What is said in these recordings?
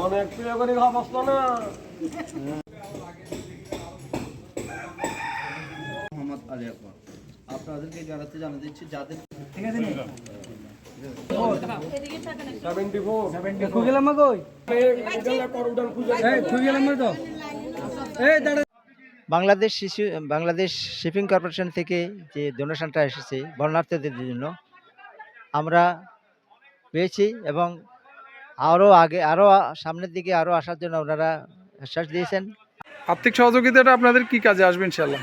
অনেক প্রিয় করে অবস্থা না মোহাম্মদ আলী আকবর আপনাদেরকে জানাতে দিচ্ছি যাদের ঠিক আছে বাংলাদেশ শিপিং কর্পোরেশন থেকে যে ডোনেশনটা এসেছে বর্ণার্থীদের জন্য আমরা পেয়েছি এবং আরও সামনের দিকে আরও আসার জন্য ওনারা আশ্বাস দিয়েছেন। আর্থিক সহযোগিতাটা আপনাদের কি কাজে আসবে ইনশাআল্লাহ?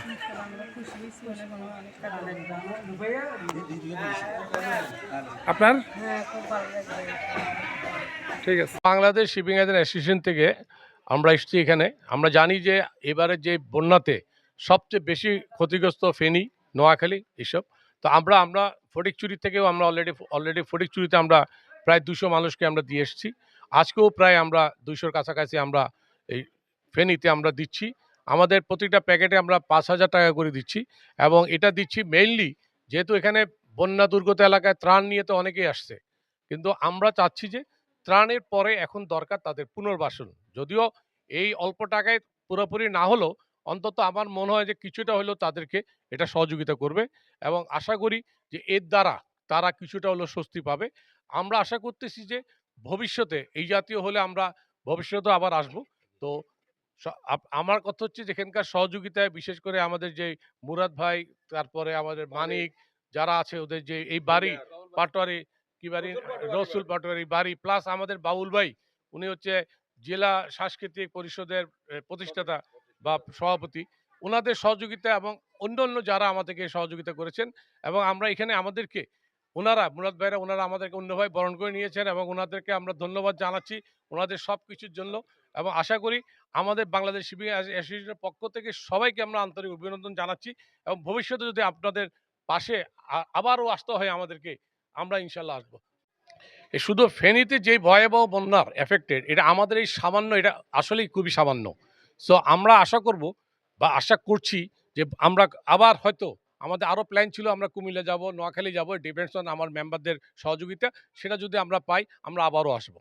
আপনার ঠিক আছে। বাংলাদেশ শিপিং এজেন্ট অ্যাসোসিয়েশন থেকে আমরা এসেছি এখানে। আমরা জানি যে এবারে যে বন্যাতে সবচেয়ে বেশি ক্ষতিগ্রস্ত ফেনী, নোয়াখালী এসব। তো আমরা ফটিকছড়ি থেকেও আমরা অলরেডি ফটিকছড়িতে আমরা প্রায় 200 মানুষকে আমরা দিয়ে এসেছি। আজকেও প্রায় আমরা 200-র কাছাকাছি আমরা এই ফেনীতে আমরা দিচ্ছি। আমাদের প্রতিটা প্যাকেটে আমরা 5,000 টাকা করে দিচ্ছি এবং এটা দিচ্ছি মেইনলি যেহেতু এখানে বন্যা দুর্গত এলাকায় ত্রাণ নিয়ে তো অনেকেই আসছে, কিন্তু আমরা চাচ্ছি যে ত্রাণের পরে এখন দরকার তাদের পুনর্বাসন। যদিও এই অল্প টাকায় পুরোপুরি না হলেও অন্তত আমার মনে হয় যে কিছুটা হলেও তাদেরকে এটা সহযোগিতা করবে এবং আশা করি যে এর দ্বারা তারা কিছুটা হলেও স্বস্তি পাবে। আমরা আশা করতেছি যে ভবিষ্যতে এই জাতীয় হলে আমরা ভবিষ্যতে আবার আসব। তো আমার কথা হচ্ছে যে এখানকার সহযোগিতায় বিশেষ করে আমাদের যে মুরাদ ভাই, তারপরে আমাদের মানিক যারা আছে ওদের যে এই বাড়ি পাটোয়ারি কি বাড়ি রসুল পাটোয়ারি বাড়ি প্লাস আমাদের বাউল ভাই, উনি হচ্ছে জেলা সাংস্কৃতিক পরিষদের প্রতিষ্ঠাতা বা সভাপতি, ওনাদের সহযোগিতা এবং অন্য যারা আমাদেরকে সহযোগিতা করেছেন এবং আমরা এখানে আমাদেরকে মুরাদ ভাইরা ওনারা আমাদেরকে অন্যভাবে বরণ করে নিয়েছেন এবং ওনাদেরকে আমরা ধন্যবাদ জানাচ্ছি ওনাদের সব কিছুর জন্য এবং আশা করি আমাদের বাংলাদেশ শিপিং অ্যাসোসিয়েশনের পক্ষ থেকে সবাইকে আমরা আন্তরিক অভিনন্দন জানাচ্ছি এবং ভবিষ্যতে যদি আপনাদের পাশে আবারও আসতে হয় আমাদেরকে, আমরা ইনশাল্লাহ আসবো। শুধু ফেনীতে যে ভয়াবহ বন্যার এফেক্টেড এটা আমাদের এই সামান্য, এটা আসলেই খুবই সামান্য। সো আমরা আশা করব বা আশা করছি যে আমরা আবার হয়তো আমাদের আরও প্ল্যান ছিল আমরা কুমিল্লা যাব, নোয়াখালী যাব, ডিপেন্ডস অন আমার মেম্বারদের সহযোগিতা, সেটা যদি আমরা পাই আমরা আবারও আসবো।